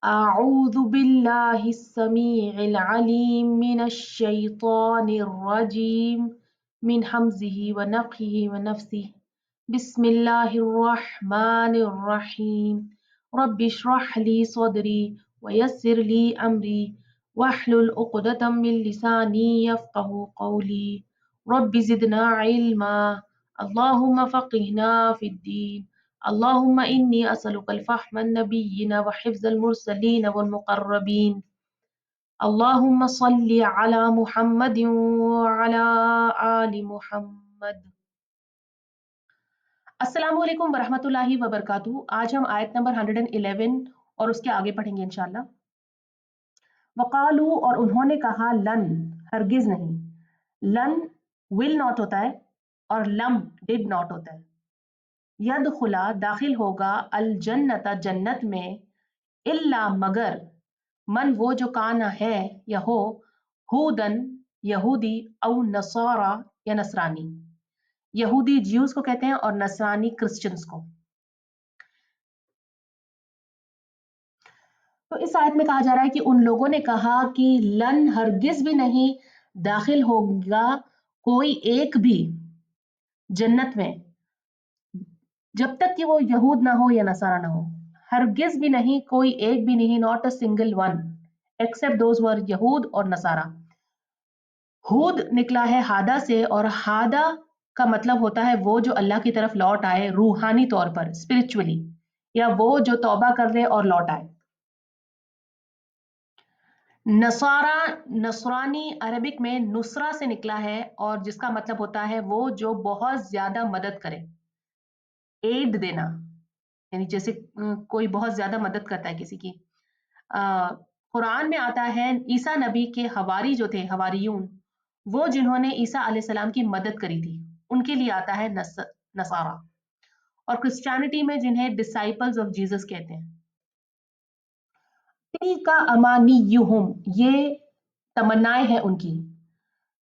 أعوذ بالله السميع العليم من الشيطان الرجيم من همزه ونفخه ونفسه بسم الله الرحمن الرحيم رب اشرح لي صدري ويسر لي أمري واحلل عقدة من لساني يفقه قولي رب زدنا علما اللهم فقهنا في الدين اللهم إني أسألك الفهم النبيين وحفظ المرسلين والمقربين اللهم صل على محمد وعلى آل محمد. अस्सलामु अलैकुम वरहमतुल्लाहि वबरकातुहू. आज हम आयत नंबर 111 और उसके आगे पढ़ेंगे इंशाल्लाह. वकालू, और उन्होंने कहा, लन, हरगिज नहीं. लन विल नॉट होता है और लम डिड नॉट होता है. यदखुला दाखिल होगा, अल जन्नत जन्नत में, इल्ला मगर, मन वो जो काना है या हो, हुदन यहूदी, औ नसारा या नसरानी. यहूदी ज्यूज को कहते हैं और नसरानी क्रिश्चियंस को. तो इस आयत में कहा जा रहा है कि उन लोगों ने कहा कि लन हरगिज भी नहीं दाखिल होगा कोई एक भी जन्नत में जब तक कि वो यहूद ना हो या नसारा ना हो. हरगिज भी नहीं, कोई एक भी नहीं, not a single one except those were यहूद और नसारा. हुद निकला है हादा से, और हादा का मतलब होता है वो जो अल्लाह की तरफ लौट आए रूहानी तौर पर, स्पिरिचुअली, या वो जो तौबा कर ले और लौट आए. नसारा, नसरानी अरबिक में नुसरा से निकला है और जिसका मतलब होता है वो जो बहुत ज्यादा मदद करे, एड देना, यानी जैसे कोई बहुत ज्यादा मदद करता है किसी की. कुरान में आता है ईसा नबी के हवारी जो थे, हवारियून, वो जिन्होंने ईसा अलैहिस्सलाम की मदद करी थी, उनके लिए आता है नसारा. और क्रिश्चियनिटी में जिन्हें डिसाइपल्स ऑफ जीसस कहते हैं. तिलका अमानियुहुम, ये तमन्नाएं हैं उनकी.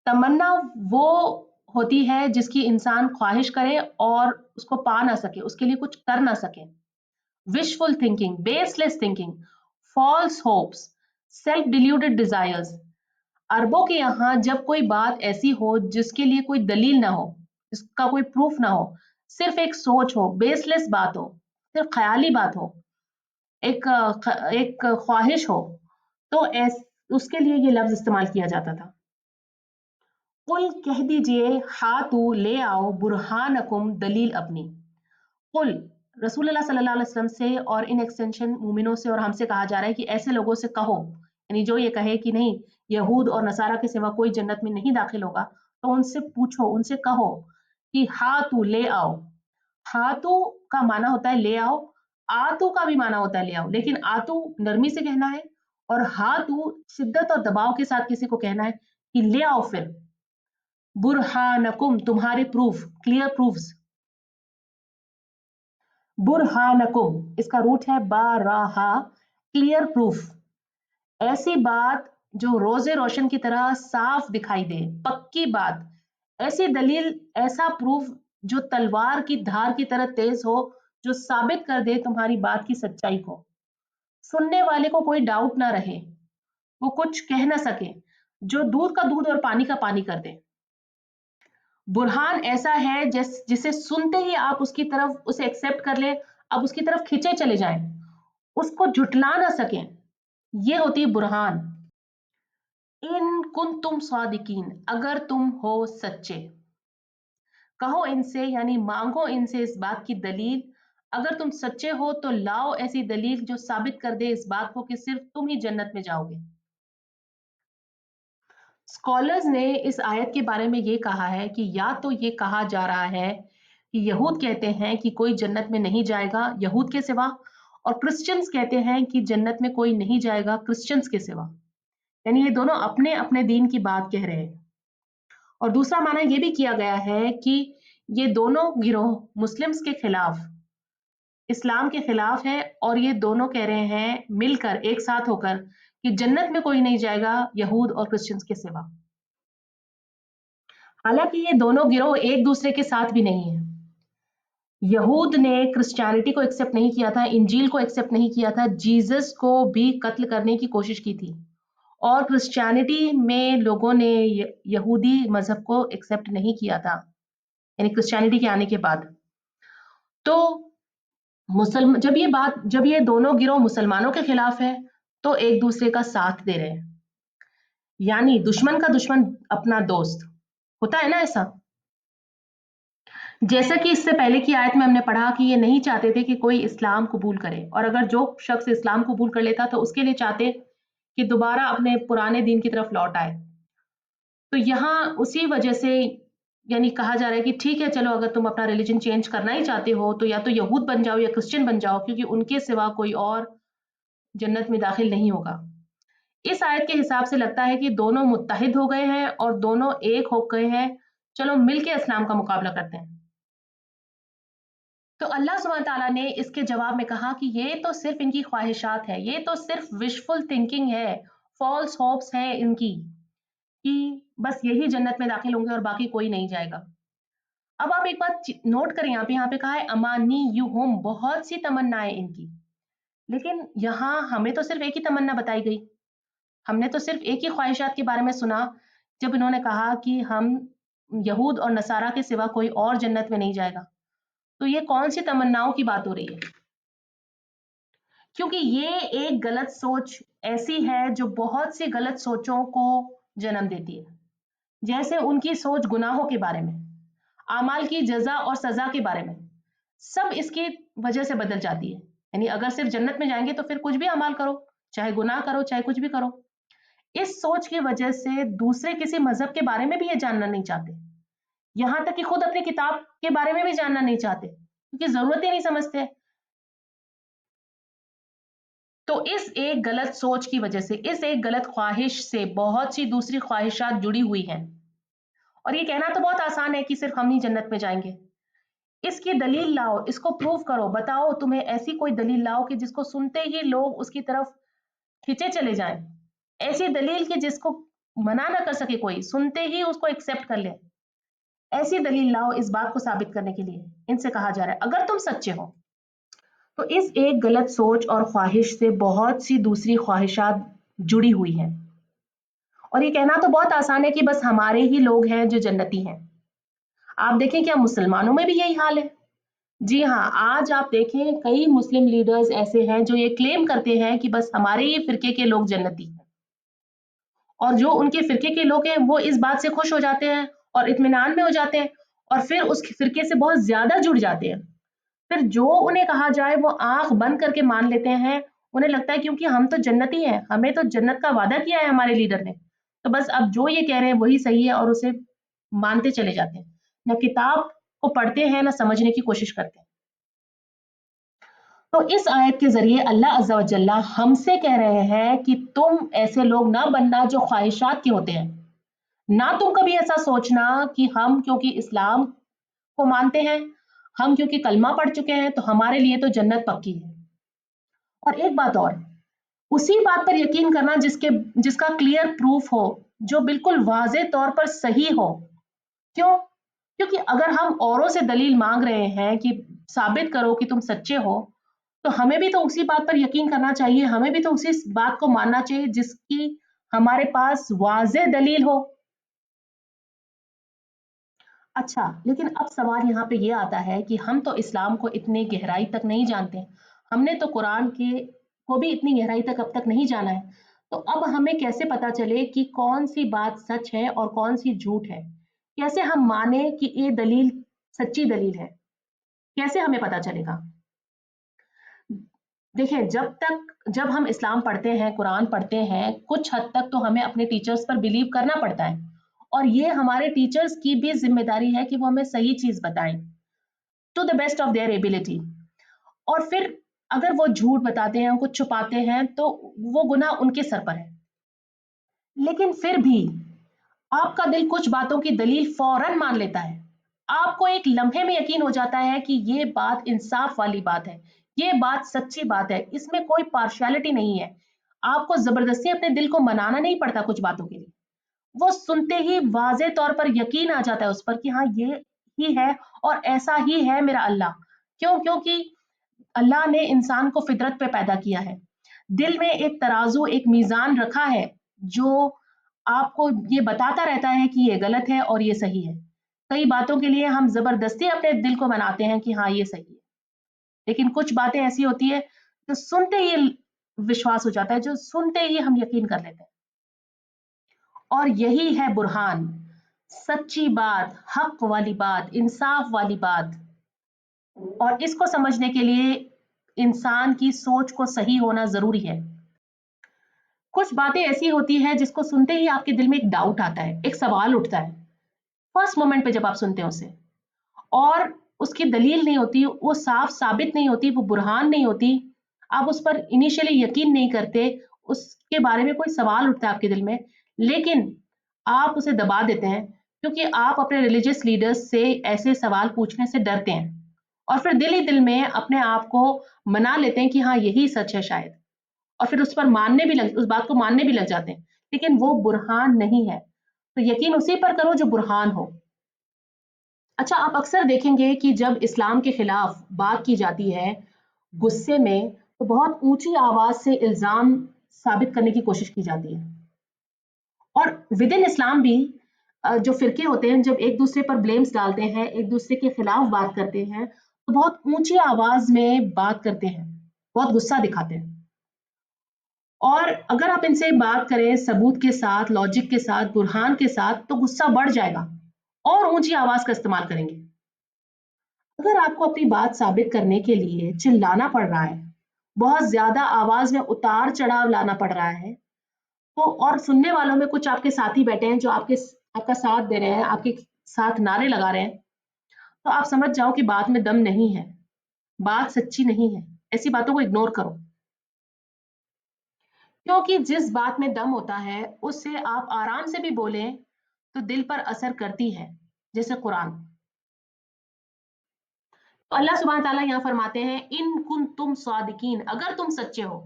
तमन्ना वो होती है जिसकी इंसान ख्वाहिश करे और उसको पा ना सके, उसके लिए कुछ कर ना सके. Wishful thinking, baseless thinking, false hopes, self diluted desires. अरबों के यहाँ जब कोई बात ऐसी हो जिसके लिए कोई दलील ना हो, जिसका कोई प्रूफ ना हो, सिर्फ एक सोच हो, बेसलेस बात हो, सिर्फ ख्याली बात हो, एक ख्वाहिश हो, तो उसके लिए ये लफ्ज इस्तेमाल किया जाता था. कुल, कह दीजिए, हातू, ले आओ, बुरहानकुम, दलील अपनी. कुल, रसूलुल्लाह सल्लल्लाहु अलैहि वसल्लम से और इन एक्सटेंशन मोमिनों से और हमसे कहा जा रहा है कि ऐसे लोगों से कहो, यानी जो ये कहे कि नहीं यहूद और नसारा के सिवा कोई जन्नत में नहीं दाखिल होगा, तो उनसे पूछो, उनसे कहो कि हातू, ले आओ. हातू का माना होता है ले आओ, आतू का भी माना होता है ले आओ, लेकिन आतू नरमी से कहना है और हातू शिद्दत और दबाव के साथ किसी को कहना है कि ले आओ फिर. बुरहानकुम, तुम्हारे प्रूफ, क्लियर प्रूफ्स. बुरहानकुम, इसका रूट है बाराहा, क्लियर प्रूफ. ऐसी बात जो रोजे रोशन की तरह साफ दिखाई दे, पक्की बात, ऐसी दलील, ऐसा प्रूफ जो तलवार की धार की तरह तेज हो, जो साबित कर दे तुम्हारी बात की सच्चाई को. सुनने वाले को कोई डाउट ना रहे, वो कुछ कह ना सके, जो दूध का दूध और पानी का पानी कर दे. बुरहान ऐसा है जिसे सुनते ही आप उसकी तरफ उसे एक्सेप्ट कर ले, अब उसकी तरफ खींचे चले जाएं, उसको झुटला ना सकें. ये होती है बुरहान. इन कुंतुम सादिकीन, अगर तुम हो सच्चे. कहो इनसे, यानी मांगो इनसे इस बात की दलील. अगर तुम सच्चे हो तो लाओ ऐसी दलील जो साबित कर दे इस बात को कि सिर्फ तुम ही जन्नत में जाओगे. स्कॉलर्स ने इस आयत के बारे में ये कहा है कि या तो ये कहा जा रहा है कि यहूद कहते हैं कि कोई जन्नत में नहीं जाएगा यहूद के सिवा, और क्रिश्चियंस कहते हैं कि जन्नत में कोई नहीं जाएगा क्रिश्चियंस के सिवा. यानी ये दोनों अपने अपने दीन की बात कह रहे हैं. और दूसरा माना ये भी किया गया है कि ये दोनों गिरोह मुस्लिम्स के खिलाफ, इस्लाम के खिलाफ है, और ये दोनों कह रहे हैं मिलकर, एक साथ होकर, कि जन्नत में कोई नहीं जाएगा यहूद और क्रिश्चियंस के सिवा. हालांकि ये दोनों गिरोह एक दूसरे के साथ भी नहीं है. यहूद ने क्रिश्चियनिटी को एक्सेप्ट नहीं किया था, इंजील को एक्सेप्ट नहीं किया था, जीसस को भी कत्ल करने की कोशिश की थी। और क्रिश्चियनिटी में लोगों ने यहूदी मजहब को एक्सेप्ट नहीं किया था, यानी क्रिश्चियनिटी के आने के बाद। तो जब ये दोनों गिरोह मुसलमानों के खिलाफ है, तो एक दूसरे का साथ दे रहे हैं, यानी दुश्मन का दुश्मन अपना दोस्त होता है ना ऐसा। जैसा कि इससे पहले की आयत में हमने पढ़ा कि ये नहीं चाहते थे कि कोई इस्लाम कबूल करे, और अगर जो शख्स इस्लाम कबूल कर लेता तो उसके लिए चाहते कि दोबारा अपने पुराने दीन की तरफ लौट आए। तो यहाँ उसी वजह से यानी कहा जा रहा है कि ठीक है, चलो अगर तुम अपना रिलीजन चेंज करना ही चाहते हो तो या तो यहूद बन जाओ या क्रिश्चियन बन जाओ, क्योंकि उनके सिवा कोई और जन्नत में दाखिल नहीं होगा। इस आयत के हिसाब से लगता है कि दोनों मुत्तहिद हो गए हैं और दोनों एक हो गए हैं, चलो मिलके इस्लाम का मुकाबला करते हैं। तो अल्लाह सुब्हानहू तआला ने इसके जवाब में कहा कि ये तो सिर्फ इनकी ख्वाहिशात है, ये तो सिर्फ विशफुल थिंकिंग है, फॉल्स होप्स है इनकी, कि बस यही जन्नत में दाखिल होंगे और बाकी कोई नहीं जाएगा। अब आप एक बात नोट करें, यहाँ पे कहा है अमानी यू होम, बहुत सी तमन्नाएं इनकी, लेकिन यहाँ हमें तो सिर्फ एक ही तमन्ना बताई गई। हमने तो सिर्फ एक ही ख्वाहिशात के बारे में सुना जब इन्होंने कहा कि हम यहूद और नसारा के सिवा कोई और जन्नत में नहीं जाएगा। तो ये कौन सी तमन्नाओं की बात हो रही है? क्योंकि ये एक गलत सोच ऐसी है जो बहुत सी गलत सोचों को जन्म देती है। जैसे उनकी सोच गुनाहों के बारे में, आमाल की जजा और सजा के बारे में, सब इसकी वजह से बदल जाती है। यानी अगर सिर्फ जन्नत में जाएंगे तो फिर कुछ भी अमाल करो, चाहे गुनाह करो, चाहे कुछ भी करो। इस सोच की वजह से दूसरे किसी मजहब के बारे में भी ये जानना नहीं चाहते, यहां तक कि खुद अपनी किताब के बारे में भी जानना नहीं चाहते, क्योंकि जरूरत ही नहीं समझते। तो इस एक गलत सोच की वजह से, इस एक गलत ख्वाहिश से बहुत सी दूसरी ख्वाहिशात जुड़ी हुई हैं। और ये कहना तो बहुत आसान है कि सिर्फ हम ही जन्नत में जाएंगे। इसकी दलील लाओ, इसको प्रूव करो, बताओ तुम्हें ऐसी कोई दलील लाओ कि जिसको सुनते ही लोग उसकी तरफ खिंचे चले जाएं। ऐसी दलील कि जिसको मना ना कर सके, कोई सुनते ही उसको एक्सेप्ट कर ले। ऐसी दलील लाओ इस बात को साबित करने के लिए। इनसे कहा जा रहा है अगर तुम सच्चे हो तो इस एक गलत सोच और ख्वाहिश से बहुत सी दूसरी ख्वाहिशात जुड़ी हुई हैं। और ये कहना तो बहुत आसान है कि बस हमारे ही लोग हैं जो जन्नती हैं। आप देखें क्या मुसलमानों में भी यही हाल है? जी हाँ, आज आप देखें कई मुस्लिम लीडर्स ऐसे हैं जो ये क्लेम करते हैं कि बस हमारे ही फिरके के लोग जन्नती हैं, और जो उनके फिरके के लोग हैं वो इस बात से खुश हो जाते हैं और इत्मीनान में हो जाते हैं, और फिर उस फिरके से बहुत ज्यादा जुड़ जाते हैं। फिर जो उन्हें कहा जाए वो आंख बंद करके मान लेते हैं। उन्हें लगता है क्योंकि हम तो जन्नती हैं, हमें तो जन्नत का वादा किया है हमारे लीडर ने, तो बस अब जो ये कह रहे हैं वही सही है, और उसे मानते चले जाते हैं। न किताब को पढ़ते हैं, न समझने की कोशिश करते हैं। तो इस आयत के जरिए अल्लाह अज़्ज़ा व जल्ला हमसे कह रहे हैं कि तुम ऐसे लोग ना बनना जो ख्वाहिशात के होते हैं। ना तुम कभी ऐसा सोचना कि हम क्योंकि इस्लाम को मानते हैं, हम क्योंकि कलमा पढ़ चुके हैं तो हमारे लिए तो जन्नत पक्की है। और एक बात और, उसी बात पर यकीन करना जिसका क्लियर प्रूफ हो, जो बिल्कुल वाज़े तौर पर सही हो। क्यों? क्योंकि अगर हम औरों से दलील मांग रहे हैं कि साबित करो कि तुम सच्चे हो, तो हमें भी तो उसी बात पर यकीन करना चाहिए, हमें भी तो उसी बात को मानना चाहिए जिसकी हमारे पास वाज़े दलील हो। अच्छा, लेकिन अब सवाल यहाँ पे ये आता है कि हम तो इस्लाम को इतनी गहराई तक नहीं जानते। हमने तो कुरान के को भी इतनी गहराई तक अब तक नहीं जाना है। तो अब हमें कैसे पता चले कि कौन-सी बात सच है और कौन-सी झूठ है? कैसे हम माने कि ये दलील सच्ची दलील है? कैसे हमें पता चलेगा? देखिए, जब हम इस्लाम पढ़ते हैं, कुरान पढ़ते हैं, कुछ हद तक तो हमें अपने टीचर्स पर बिलीव करना पड़ता है, और ये हमारे टीचर्स की भी ज़िम्मेदारी है कि वो हमें सही चीज़ बताएँ, to the best of their ability. और फिर अगर वो झूठ बताते हैं, कुछ छुपाते हैं, तो वो गुनाह उनके सर पर है। लेकिन फिर भी आपका दिल कुछ बातों की दलील फौरन मान लेता है। आपको एक लम्हे में यकीन हो जाता है कि ये बात इंसाफ वाली बात है, ये बात सच्ची बात है, इसमें कोई पार्शियलिटी नहीं है। आपको जबरदस्ती अपने दिल को मनाना नहीं पड़ता कुछ बातों के लिए। वो सुनते ही वाज़े तौर पर यकीन आ जाता है उस पर कि हाँ, ये ही है और ऐसा ही है मेरा अल्लाह। क्यों? क्योंकि अल्लाह ने इंसान को फितरत पे पैदा किया है, दिल में एक तराजू, एक मीज़ान रखा है जो आपको ये बताता रहता है कि ये गलत है और ये सही है। कई बातों के लिए हम ज़बरदस्ती अपने दिल को मनाते हैं कि हाँ, ये सही है। लेकिन कुछ बातें ऐसी होती है जो सुनते ही विश्वास हो जाता है, जो सुनते ही हम यकीन कर लेते हैं। और यही है बुरहान, सच्ची बात, हक वाली बात, इंसाफ वाली बात। और इसको समझने के लिए इंसान की सोच को सही होना ज़रूरी है। कुछ बातें ऐसी होती हैं जिसको सुनते ही आपके दिल में एक डाउट आता है, एक सवाल उठता है, फर्स्ट मोमेंट पे जब आप सुनते हैं उसे, और उसकी दलील नहीं होती, वो साफ साबित नहीं होती, वो बुरहान नहीं होती, आप उस पर इनिशियली यकीन नहीं करते, उसके बारे में कोई सवाल उठता है आपके दिल में, लेकिन आप उसे दबा देते हैं क्योंकि आप अपने रिलीजियस लीडर्स से ऐसे सवाल पूछने से डरते हैं, और फिर दिल ही दिल में अपने आप को मना लेते हैं कि हाँ, यही सच है शायद, और फिर उस बात को मानने भी लग जाते हैं, लेकिन वो बुरहान नहीं है। तो यकीन उसी पर करो जो बुरहान हो। अच्छा, आप अक्सर देखेंगे कि जब इस्लाम के खिलाफ बात की जाती है गुस्से में, तो बहुत ऊंची आवाज से इल्जाम साबित करने की कोशिश की जाती है। और विद इन इस्लाम भी जो फिरके होते हैं, जब एक दूसरे पर ब्लेम्स डालते हैं, एक दूसरे के खिलाफ बात करते हैं, तो बहुत ऊंची आवाज में बात करते हैं, बहुत गुस्सा दिखाते हैं। और अगर आप इनसे बात करें सबूत के साथ, लॉजिक के साथ, बुरहान के साथ, तो गुस्सा बढ़ जाएगा और ऊंची आवाज का इस्तेमाल करेंगे। अगर आपको अपनी बात साबित करने के लिए चिल्लाना पड़ रहा है, बहुत ज्यादा आवाज में उतार चढ़ाव लाना पड़ रहा है, तो और सुनने वालों में कुछ आपके साथी बैठे हैं जो आपका साथ दे रहे हैं, आपके साथ नारे लगा रहे हैं, तो आप समझ जाओ कि बात में दम नहीं है, बात सच्ची नहीं है। ऐसी बातों को इग्नोर करो, क्योंकि जिस बात में दम होता है उससे आप आराम से भी बोलें तो दिल पर असर करती है, जैसे कुरान। तो अल्लाह सुब्हान ताला यहाँ फरमाते हैं, इन कुन तुम सादिकीन, अगर तुम सच्चे हो,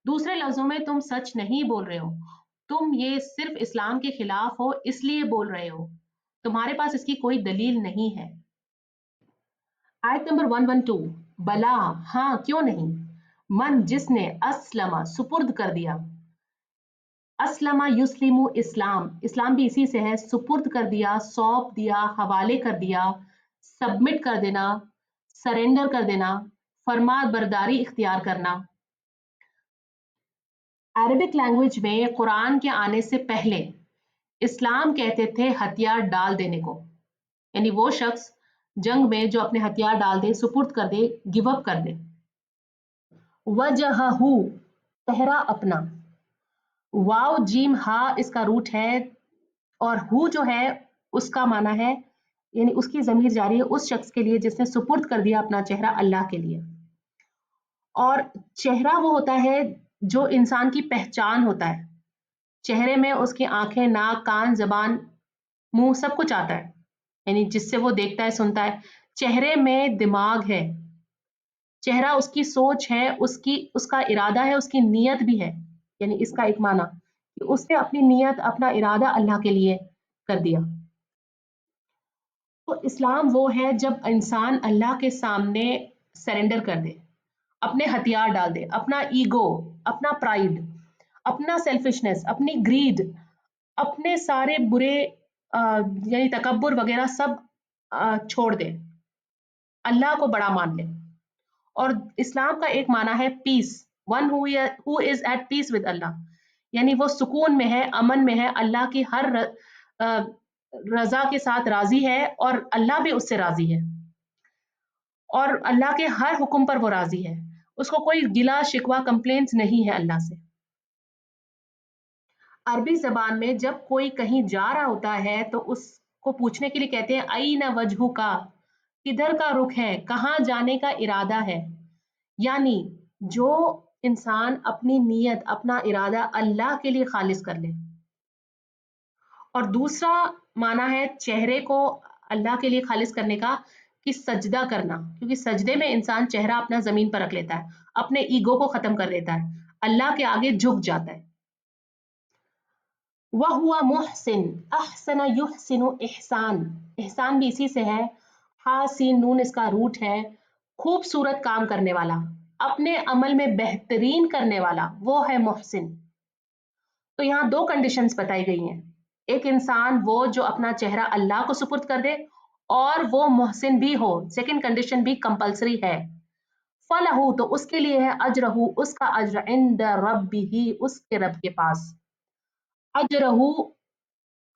दूसरे लफ्जों में तुम सच नहीं बोल रहे हो, तुम ये सिर्फ इस्लाम के खिलाफ हो इसलिए बोल रहे हो, तुम्हारे पास इसकी कोई दलील नहीं है। आयत नंबर 112, बला, हाँ क्यों नहीं, मन जिसने अस्लमा सुपुर्द कर दिया, अस्लमा युस्लिमु इस्लाम, इस्लाम भी इसी से है, सुपुर्द कर दिया, सौंप दिया, हवाले कर दिया, सबमिट कर देना, सरेंडर कर देना, फरमान बरदारी इख्तियार करना। अरबिक लैंग्वेज में कुरान के आने से पहले इस्लाम कहते थे हथियार डाल देने को, यानी वो शख्स जंग में जो अपने हथियार डाल दे, सुपुर्द कर दे, गिव अप कर दे। वजहहू, चेहरा अपना, वाव जीम हा इसका रूट है, और हु जो है उसका माना है, यानी उसकी ज़मीर जारी है उस शख्स के लिए जिसने सुपुर्द कर दिया अपना चेहरा अल्लाह के लिए। और चेहरा वो होता है जो इंसान की पहचान होता है, चेहरे में उसकी आंखें, नाक, कान, जबान, मुंह सब कुछ आता है, यानी जिससे वो देखता है, सुनता है। चेहरे में दिमाग है, चेहरा उसकी सोच है, उसका इरादा है, उसकी नीयत भी है, यानी इसका एक माना कि उसने अपनी नीयत, अपना इरादा अल्लाह के लिए कर दिया। तो इस्लाम वो है जब इंसान अल्लाह के सामने सरेंडर कर दे, अपने हथियार डाल दे, अपना ईगो, अपना प्राइड, अपना सेल्फिशनेस, अपनी ग्रीड, अपने सारे बुरे यानी तकब्बुर वगैरह सब छोड़ दे, अल्लाह को बड़ा मान ले। और इस्लाम का एक माना है peace, one who is at peace with Allah, यानी वो सुकून में है, अमन में है, अल्लाह की हर रजा के साथ राजी है, और अल्लाह भी उससे राजी है, और अल्लाह के हर हुक्म पर वो राजी है, उसको कोई गिला शिकवा कंप्लेंट्स नहीं है अल्लाह से। अरबी जबान में जब कोई कहीं जा रहा होता है तो उसको पूछने के लिए कहते हैं आई न वजहू का, किधर का रुख है, कहाँ जाने का इरादा है, यानी जो इंसान अपनी नीयत, अपना इरादा अल्लाह के लिए खालिस कर ले। और दूसरा माना है चेहरे को अल्लाह के लिए खालिस करने का कि सजदा करना, क्योंकि सजदे में इंसान चेहरा अपना जमीन पर रख लेता है, अपने ईगो को खत्म कर देता है, अल्लाह के आगे झुक जाता है। वह हुआ मुहसिन, अहसना युहसिनु इहसान, इहसान भी इसी से है, हा सीन नून इसका रूट है, खूबसूरत काम करने वाला, अपने अमल में बेहतरीन करने वाला, वो है मुहसिन। तो यहाँ दो कंडीशंस बताई गई हैं। एक इंसान वो जो अपना चेहरा अल्लाह को सुपुर्द कर दे, और वो मुहसिन भी हो, सेकंड कंडीशन भी कंपलसरी है। फलहू, तो उसके लिए है अजरहू, उसका अज्र इंद रब्बिही, उसके रब के पास। अजरहू,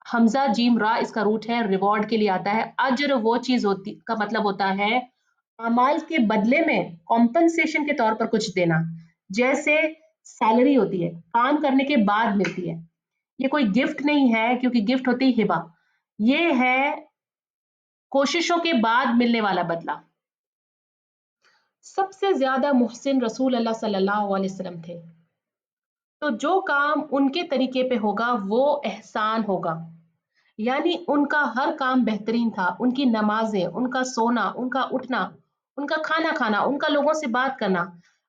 हमजा जीम रा इसका रूट है, रिवॉर्ड के लिए आता है। अज्र वो चीज होती का मतलब होता है अमाल के बदले में कॉम्पनसेशन के तौर पर कुछ देना। जैसे सैलरी होती है, काम करने के बाद मिलती है। ये कोई गिफ्ट नहीं है, क्योंकि गिफ्ट होती है हिबा। ये है कोशिशों के बाद मिलने वाला बदला। सबसे ज्यादा मुहसिन रसूल अल्लाह सल्लल्लाहु अलैहि वसल्लम थे। तो जो काम उनके तरीके पे होगा वो एहसान होगा, यानी उनका हर काम बेहतरीन था। उनकी नमाजें, उनका सोना, उनका उठना, उनका खाना खाना, उनका लोगों से बात करना,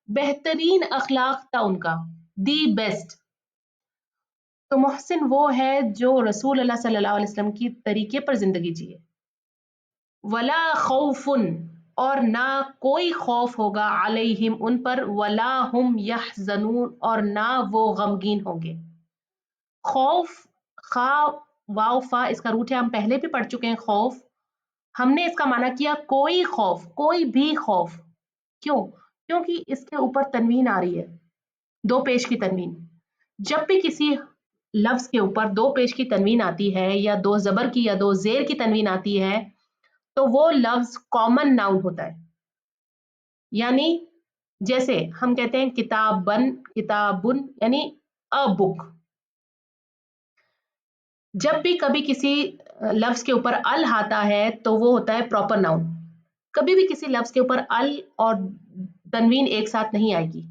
बेहतरीन अखलाक था उनका, दी बेस्ट। तो मोहसिन वो है जो रसूल अल्लाह सल्लल्लाहु अलैहि वसल्लम की तरीके पर जिंदगी जिए। वला खौफुन, और ना कोई खौफ होगा, अलैहिम उन पर, वला हुम यहजनून, और ना वो गमगीन होंगे। खौफ, खा वाव फा इसका रूट है, हम पहले भी पढ़ चुके हैं खौफ। हमने इसका माना किया कोई खौफ, कोई भी खौफ। क्यों? क्योंकि इसके ऊपर तनवीन आ रही है, दो पेश की तनवीन। जब भी किसी लफ्ज के ऊपर दो पेश की तनवीन आती है, या दो जबर की या दो जेर की तनवीन आती है, तो वो लफ्ज कॉमन नाउन होता है। यानी जैसे हम कहते हैं किताबन, किताबुन, यानी अ बुक। जब भी कभी किसी लफ्ज के ऊपर अल आता है तो वो होता है प्रॉपर नाउन। कभी भी किसी लफ्ज के ऊपर अल और तनवीन एक साथ नहीं आएगी।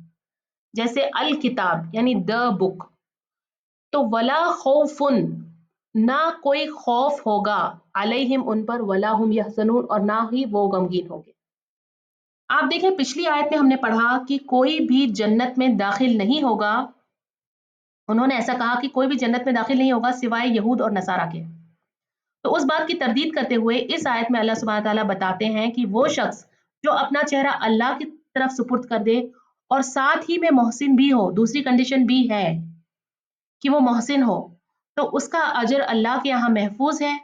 जैसे अल किताब यानी द बुक। तो वला खौफुन, ना कोई खौफ होगा, अलैहिम उन पर, वला हुम यहज़नून, और ना ही वो गमगीन होंगे। आप देखें पिछली आयत में हमने पढ़ा कि कोई भी जन्नत में दाखिल नहीं होगा। उन्होंने ऐसा कहा कि कोई भी जन्नत में दाखिल नहीं होगा सिवाय यहूद और नसारा के। तो उस बात की तरदीद करते हुए इस आयत में अल्लाह सुब्हानहू व तआला बताते हैं कि वो शख्स जो अपना चेहरा अल्लाह की तरफ सुपुर्द कर दे, और साथ ही में मोहसिन भी हो, दूसरी कंडीशन भी है कि वो मोहसिन हो, तो उसका अजर अल्लाह के यहाँ महफूज है,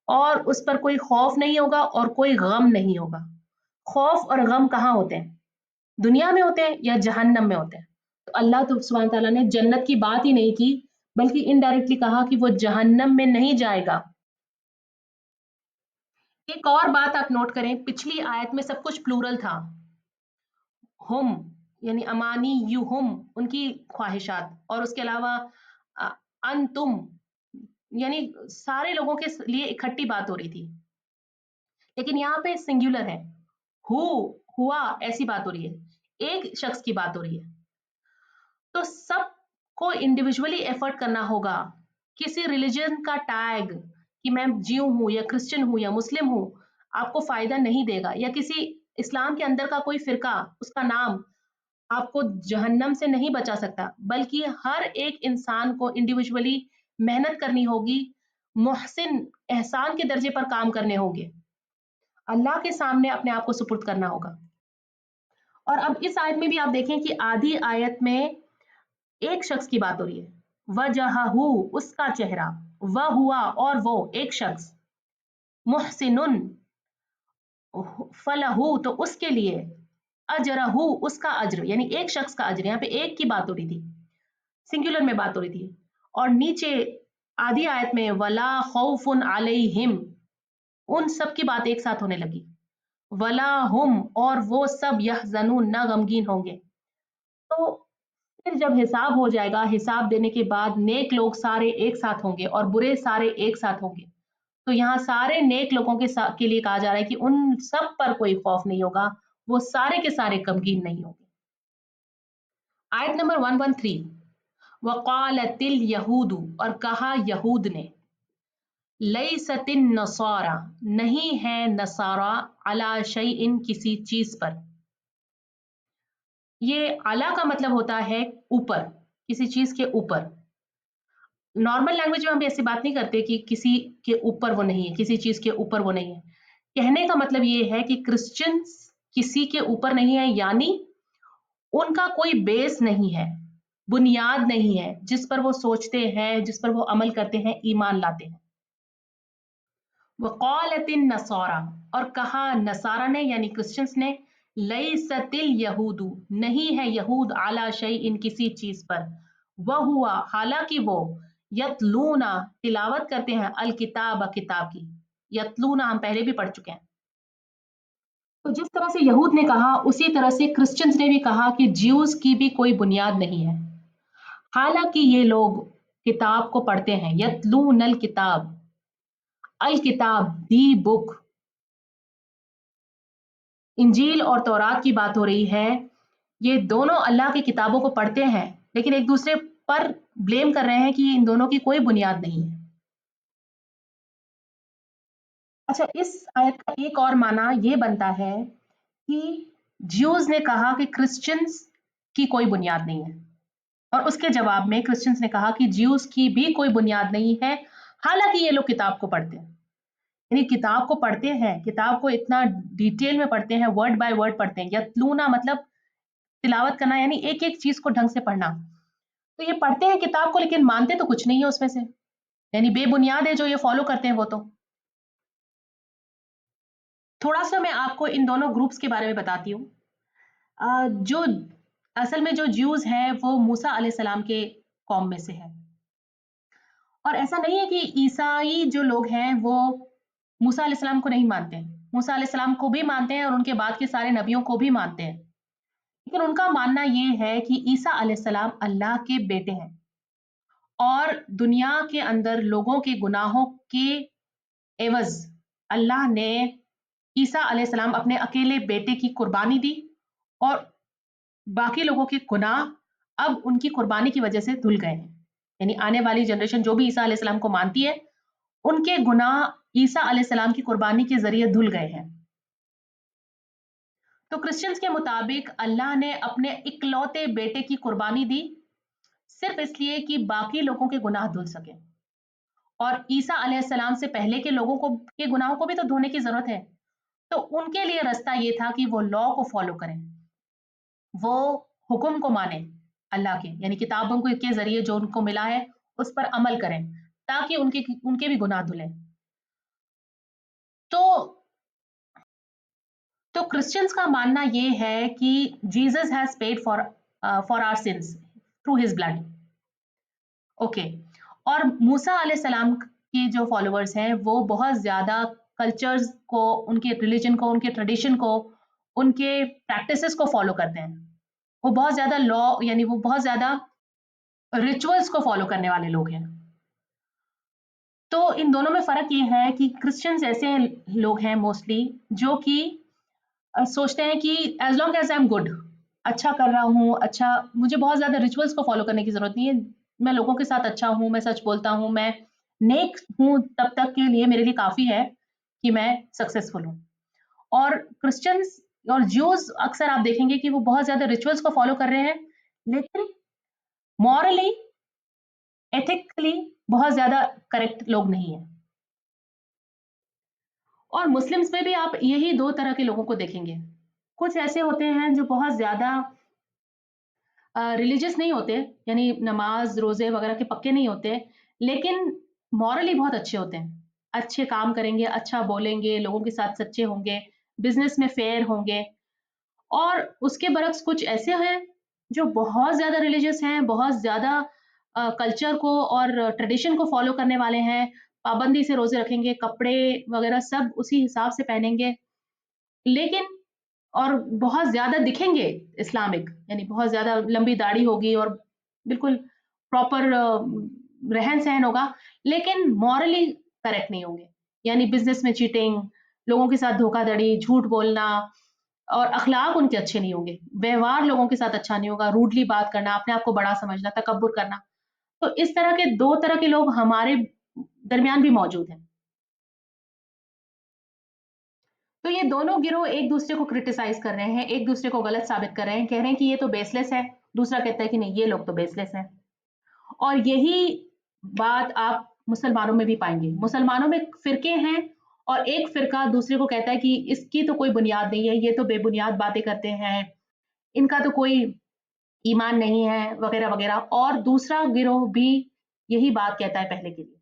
और उस पर कोई खौफ नहीं होगा और कोई गम नहीं होगा। खौफ और गम कहाँ होते हैं? दुनिया में होते हैं या जहन्नम में होते हैं? तो अल्लाह तो सुब्हानहू व तआला ने जन्नत की बात ही नहीं की, बल्कि इनडायरेक्टली कहा कि वो जहन्नम में नहीं जाएगा। एक और बात आप नोट करें, पिछली आयत में सब कुछ प्लूरल था। हुम यानी अमानी यू हुम, उनकी ख्वाहिशात, और उसके अलावा तुम, यानी सारे लोगों के लिए इकट्ठी बात हो रही थी। लेकिन यहाँ पे सिंगुलर है, हु, हुआ, ऐसी बात हो रही है, एक शख्स की बात हो रही है। तो सबको इंडिविजुअली एफर्ट करना होगा। किसी रिलीजन का टैग कि मैं जीव हूं या क्रिश्चियन हूं या मुस्लिम हूं आपको फायदा नहीं देगा, या किसी इस्लाम के अंदर का कोई फिरका, उसका नाम आपको जहन्नम से नहीं बचा सकता, बल्कि हर एक इंसान को इंडिविजुअली मेहनत करनी होगी, मुहसिन एहसान के दर्जे पर काम करने होंगे, अल्लाह के सामने अपने आप को सुपुर्द करना होगा। और अब इस आयत में भी आप देखें कि आधी आयत में एक शख्स की बात हो रही है, वजहहू उसका चेहरा, वह हुआ और वो एक शख्स, मुहसिनुन फलहू तो उसके लिए, अजरहू उसका अज्र, यानी एक शख्स का अज्र। यहाँ पे एक की बात हो रही थी, सिंगुलर में बात हो रही थी। और नीचे आधी आयत में वला खौफुन अलैहिम, उन सब की बात एक साथ होने लगी। वला हुम, और वो सब यहज़नून न गमगीन होंगे। तो फिर जब हिसाब हो जाएगा, हिसाब देने के बाद नेक लोग सारे एक साथ होंगे और बुरे सारे एक साथ होंगे। तो यहाँ सारे नेक लोगों के लिए कहा जा रहा है कि उन सब पर कोई खौफ नहीं होगा, वो सारे के सारे गमगीन नहीं होंगे। आयत नंबर 113, वक़ालतिल यहूदु, और कहा यहूद ने, लैसतिन नसारा, नहीं है नसारा, अला शैइन किसी चीज पर। ये अला का मतलब होता है ऊपर, किसी चीज के ऊपर। नॉर्मल लैंग्वेज में हम ऐसी बात नहीं करते कि किसी के ऊपर वो नहीं है, किसी चीज के ऊपर वो नहीं है। कहने का मतलब ये है कि क्रिश्चियंस किसी के ऊपर नहीं है, यानी उनका कोई बेस नहीं है, बुनियाद नहीं है जिस पर वो सोचते हैं, जिस पर वो अमल करते हैं, ईमान लाते हैं। वक़ालतिन नसारा, और कहा नसारा ने यानी क्रिश्चियंस ने, लैसतिल यहूदू, नहीं है यहूद अला शैइन किसी चीज पर, वह हुआ हालांकि वो यतलूना तिलावत करते हैं, अल किताब किताब की। यतलूना हम पहले भी पढ़ चुके हैं। तो जिस तरह से यहूद ने कहा उसी तरह से क्रिश्चियंस ने भी कहा कि ज्यूज की भी कोई बुनियाद नहीं है, हालांकि ये लोग किताब को पढ़ते हैं। यतलून अल किताब दी बुक, इंजील और तौरात की बात हो रही है। ये दोनों अल्लाह की किताबों को पढ़ते हैं, लेकिन एक दूसरे पर ब्लेम कर रहे हैं कि इन दोनों की कोई बुनियाद नहीं है। अच्छा, इस आयत का एक और माना ये बनता है कि ज्यूज ने कहा कि क्रिश्चियंस की कोई बुनियाद नहीं है, और उसके जवाब में क्रिश्चियंस ने कहा कि ज्यूज की भी कोई बुनियाद नहीं है, हालांकि ये लोग किताब को पढ़ते हैं। यानी किताब को पढ़ते हैं, किताब को इतना डिटेल में पढ़ते हैं, वर्ड बाय वर्ड पढ़ते हैं। यतलूना मतलब तिलावत करना, यानी एक एक चीज को ढंग से पढ़ना। तो ये पढ़ते हैं किताब को, लेकिन मानते तो कुछ नहीं है उसमें से, यानी बेबुनियाद है जो ये फॉलो करते हैं वो। तो थोड़ा सा मैं आपको इन दोनों ग्रुप्स के बारे में बताती हूँ। जो असल में जो ज्यूज हैं वो मूसा अलैहिस्सलाम के कौम में से है, और ऐसा नहीं है कि ईसाई जो लोग हैं वो मूसा अलैहिस्सलाम को नहीं मानते हैं, मूसा अलैहिस्सलाम को भी मानते हैं और उनके बाद के सारे नबियों को भी मानते हैं। लेकिन उनका मानना ये है कि ईसा अलैहिस्सलाम अल्लाह के बेटे हैं, और दुनिया के अंदर लोगों के गुनाहों के एवज अल्लाह ने ईसा अलैहिस्सलाम अपने अकेले बेटे की कुर्बानी दी, और बाकी लोगों के गुनाह अब उनकी कुर्बानी की वजह से धुल गए हैं। यानी आने वाली जनरेशन जो भी ईसा अलैहिस्सलाम को मानती है, उनके गुनाह ईसा अलैहिस्सलाम की कुर्बानी के जरिए धुल गए हैं। तो क्रिश्चियंस के मुताबिक अल्लाह ने अपने इकलौते बेटे की कुर्बानी दी, सिर्फ इसलिए कि बाकी लोगों के गुनाह धुल सके, और ईसा अलैहिस्सलाम से पहले के लोगों को के गुनाहों को भी तो धोने की जरूरत है। तो उनके लिए रास्ता ये था कि वो लॉ को फॉलो करें, वो हुक्म को माने अल्लाह के, यानी किताबों के जरिए जो उनको मिला है उस पर अमल करें, ताकि उनके उनके भी गुनाह धुले। तो तो क्रिश्चियंस का मानना ये है कि Jesus has paid for our sins through his blood. Okay, और मूसा अलैहिस्सलाम के जो फॉलोअर्स हैं वो बहुत ज्यादा कल्चर्स को, उनके रिलीजन को, उनके ट्रेडिशन को, उनके प्रैक्टिसेस को फॉलो करते हैं। वो बहुत ज्यादा लॉ, यानी वो बहुत ज्यादा रिचुअल्स को फॉलो करने वाले लोग हैं। तो इन दोनों में फर्क ये है कि क्रिश्चियंस ऐसे लोग हैं मोस्टली जो कि सोचते हैं कि as long as I am good, अच्छा कर रहा हूँ, अच्छा, मुझे बहुत ज्यादा रिचुअल्स को फॉलो करने की जरूरत नहीं है, मैं लोगों के साथ अच्छा हूँ, मैं सच बोलता हूँ, मैं नेक हूँ, तब तक के लिए मेरे लिए काफी है कि मैं सक्सेसफुल हूँ। और क्रिश्चियंस और ज्यूज अक्सर आप देखेंगे कि वो बहुत ज्यादा रिचुअल्स को फॉलो कर रहे हैं, लेकिन मॉरली, एथिकली बहुत ज्यादा करेक्ट लोग नहीं है। और मुस्लिम्स में भी आप यही दो तरह के लोगों को देखेंगे। कुछ ऐसे होते हैं जो बहुत ज्यादा रिलीजियस नहीं होते, यानी नमाज रोजे वगैरह के पक्के नहीं होते, लेकिन मॉरली बहुत अच्छे होते हैं, अच्छे काम करेंगे, अच्छा बोलेंगे, लोगों के साथ सच्चे होंगे, बिजनेस में फेयर होंगे। और उसके बरक्स कुछ ऐसे हैं जो बहुत ज्यादा रिलीजियस हैं, बहुत ज्यादा कल्चर को और ट्रेडिशन को फॉलो करने वाले हैं, पाबंदी से रोजे रखेंगे, कपड़े वगैरह सब उसी हिसाब से पहनेंगे, लेकिन और बहुत ज़्यादा दिखेंगे इस्लामिक, यानी बहुत ज़्यादा लंबी दाढ़ी होगी और बिल्कुल प्रॉपर रहन-सहन होगा, लेकिन मॉरली करेक्ट नहीं होंगे। यानी बिज़नेस में चीटिंग, लोगों के साथ धोखाधड़ी, झूठ बोलना, और अखलाक उनके अच्छे नहीं होंगे। व्यवहार लोगों के साथ अच्छा नहीं होगा, रूडली बात करना, अपने आप को बड़ा समझना, तकब्बुर करना। तो इस तरह के 2 तरह के लोग हमारे दरमियान भी मौजूद हैं। तो ये दोनों गिरोह एक दूसरे को क्रिटिसाइज कर रहे हैं, एक दूसरे को गलत साबित कर रहे हैं, कह रहे हैं कि ये तो बेसलेस है, दूसरा कहता है कि नहीं ये लोग तो बेसलेस हैं। और यही बात आप मुसलमानों में भी पाएंगे। मुसलमानों में फिरके हैं, اور ایک فرقہ دوسرے کو کہتا ہے کہ اس کی تو کوئی بنیاد نہیں ہے، یہ تو بے بنیاد باتیں کرتے ہیں، ان کا تو کوئی ایمان نہیں ہے وغیرہ وغیرہ، اور دوسرا گروہ بھی یہی بات کہتا ہے پہلے کے لیے.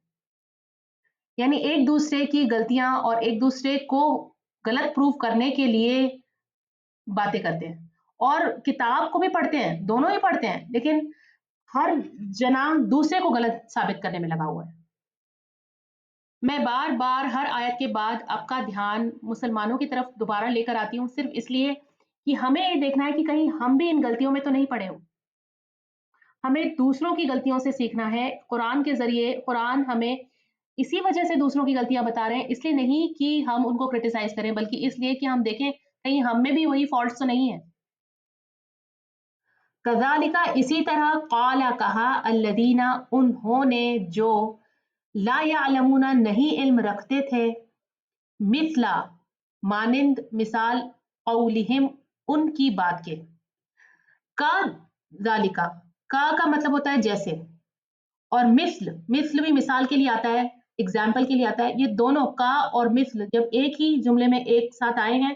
یعنی ایک دوسرے کی غلطیاں اور ایک دوسرے کو غلط پروف کرنے کے لیے باتیں کرتے ہیں، اور کتاب کو بھی پڑھتے ہیں، دونوں ہی پڑھتے ہیں، لیکن ہر جنا دوسرے کو غلط ثابت کرنے میں لگا ہوا ہے. میں بار بار ہر آیت کے بعد آپ کا دھیان مسلمانوں کی طرف دوبارہ لے کر آتی ہوں، صرف اس لیے کہ ہمیں یہ دیکھنا ہے کہ کہیں ہم بھی ان غلطیوں میں تو نہیں پڑے ہوں. ہمیں دوسروں کی غلطیوں سے سیکھنا ہے. قرآن کے ذریعے قرآن ہمیں اسی وجہ سے دوسروں کی غلطیاں بتا رہے ہیں، اس لیے نہیں کہ ہم ان کو کرٹیسائز کریں، بلکہ اس لیے کہ ہم دیکھیں کہیں ہم میں بھی وہی فالٹس تو نہیں ہے. کذالک اسی طرح قال کہا الذین انہوں نے جو لا یعلمون نہیں علم رکھتے تھے مثلا مانند مثال قولہم ان کی بات کے. کا ذالکا کا مطلب ہوتا ہے جیسے، اور مثل بھی مثال کے لیے آتا ہے، اگزامپل کے لیے آتا ہے. یہ دونوں کا اور مثل جب ایک ہی جملے میں ایک ساتھ آئے ہیں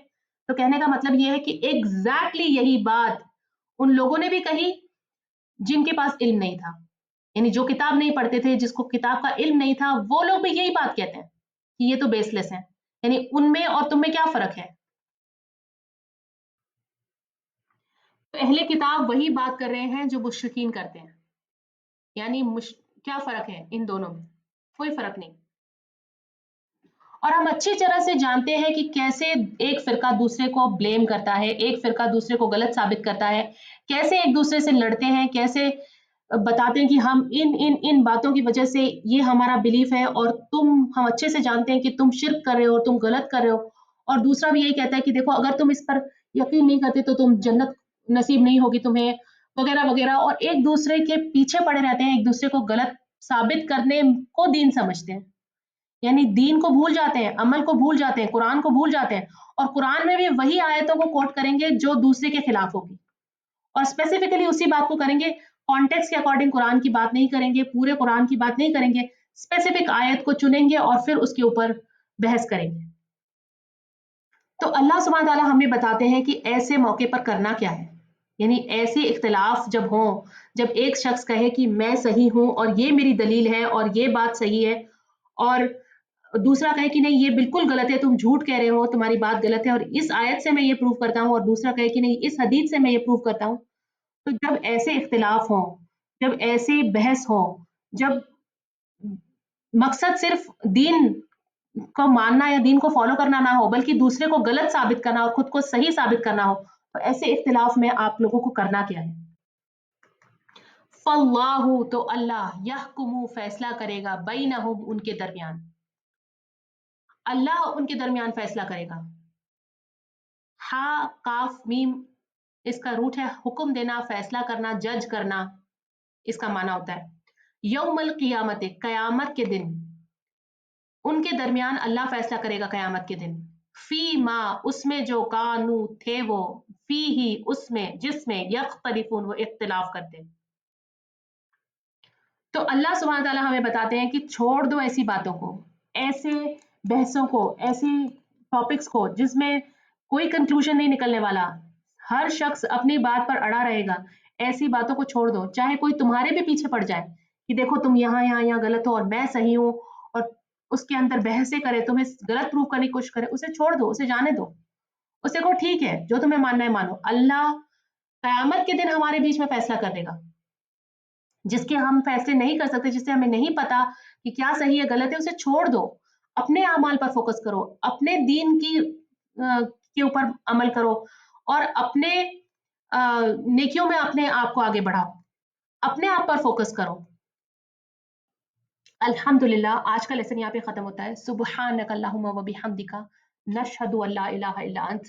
تو کہنے کا مطلب یہ ہے کہ ایگزیکٹلی یہی بات ان لوگوں نے بھی کہی جن کے پاس علم نہیں تھا. یعنی جو کتاب نہیں پڑھتے تھے، جس کو کتاب کا علم نہیں تھا، وہ لوگ بھی یہی بات کہتے ہیں کہ یہ تو بیس لیس ہیں. یعنی ان میں اور تم میں کیا فرق ہے؟ اہل کتاب وہی بات کر رہے ہیں جو مشرکین کرتے ہیں. یعنی کیا فرق ہے ان دونوں میں؟ کوئی فرق نہیں. اور ہم اچھی طرح سے جانتے ہیں کہ کیسے ایک فرقہ دوسرے کو بلیم کرتا ہے، ایک فرقہ دوسرے کو غلط ثابت کرتا ہے، کیسے ایک دوسرے سے لڑتے ہیں، کیسے بتاتے ہیں کہ ہم ان باتوں کی وجہ سے یہ ہمارا بلیف ہے، اور ہم اچھے سے جانتے ہیں کہ تم شرک کر رہے ہو، تم غلط کر رہے ہو. اور دوسرا بھی یہی کہتا ہے کہ دیکھو اگر تم اس پر یقین نہیں کرتے تو تم جنت نصیب نہیں ہوگی تمہیں، وغیرہ وغیرہ. اور ایک دوسرے کے پیچھے پڑے رہتے ہیں، ایک دوسرے کو غلط ثابت کرنے کو دین سمجھتے ہیں. یعنی دین کو بھول جاتے ہیں، عمل کو بھول جاتے ہیں، قرآن کو بھول جاتے ہیں، اور قرآن میں بھی وہی آیتوں کو کوٹ کریں گے جو دوسرے کے خلاف ہوگی، اور اسپیسیفکلی اسی بات کو کریں گے. کانٹیکس کے اکارڈنگ قرآن کی بات نہیں کریں گے، پورے قرآن کی بات نہیں کریں گے، اسپیسیفک آیت کو چنیں گے اور پھر اس کے اوپر بحث کریں گے. تو اللہ سبحانہ تعالیٰ ہمیں بتاتے ہیں کہ ایسے موقع پر کرنا کیا ہے. یعنی ایسے اختلاف جب ہوں، جب ایک شخص کہے کہ میں صحیح ہوں اور یہ میری دلیل ہے اور یہ بات صحیح ہے، اور دوسرا کہے کہ نہیں یہ بالکل غلط ہے، تم جھوٹ کہہ رہے ہو، تمہاری بات غلط ہے، اور اس آیت سے میں یہ پروف کرتا ہوں، اور دوسرا کہے کہ نہیں اس حدیث سے میں یہ پروف کرتا ہوں. تو جب ایسے اختلاف ہوں، جب ایسی بحث ہو، جب مقصد صرف دین کو ماننا یا دین کو فالو کرنا نہ ہو، بلکہ دوسرے کو غلط ثابت کرنا اور خود کو صحیح ثابت کرنا ہو، تو ایسے اختلاف میں آپ لوگوں کو کرنا کیا ہے؟ فاللہ تو اللہ یحکم فیصلہ کرے گا بینہم ان کے درمیان. اللہ ان کے درمیان فیصلہ کرے گا. ہا کاف میم اس کا روٹ ہے حکم دینا، فیصلہ کرنا، جج کرنا، اس کا معنی ہوتا ہے. یوم القیامت قیامت کے دن ان کے درمیان اللہ فیصلہ کرے گا قیامت کے دن. فی ما اس میں جو کانو تھے وہ، فی ہی اس میں جس میں یختلفون وہ اختلاف کرتے. تو اللہ سبحانہ تعالیٰ ہمیں بتاتے ہیں کہ چھوڑ دو ایسی باتوں کو، ایسے بحثوں کو، ایسی ٹاپکس کو جس میں کوئی کنکلوژن نہیں نکلنے والا، ہر شخص اپنی بات پر اڑا رہے گا. ایسی باتوں کو چھوڑ دو، چاہے کوئی تمہارے بھی پیچھے پڑ جائے کہ دیکھو تم یہاں غلط ہو اور میں صحیح ہوں، اور اس کے اندر بحثیں کرے، تمہیں غلط پروف کرنے کی کوشش کرے، اسے چھوڑ دو، اسے جانے دو، اسے کہو ٹھیک ہے جو تمہیں ماننا ہے مانو. اللہ قیامت کے دن ہمارے بیچ میں فیصلہ کر دے گا، جس کے ہم فیصلے نہیں کر سکتے، جس سے ہمیں نہیں پتا کہ کیا صحیح ہے غلط ہے، اسے چھوڑ دو. اپنے اعمال پر فوکس کرو، اپنے دین کے اوپر عمل کرو، اور اپنے نیکیوں میں اپنے آپ کو آگے بڑھاؤ، اپنے آپ پر فوکس کرو. الحمدللہ آج کا لیسن یہاں پہ ختم ہوتا ہے. سبحانک اللہم و بحمدک نشہد ان لا الہ الا انت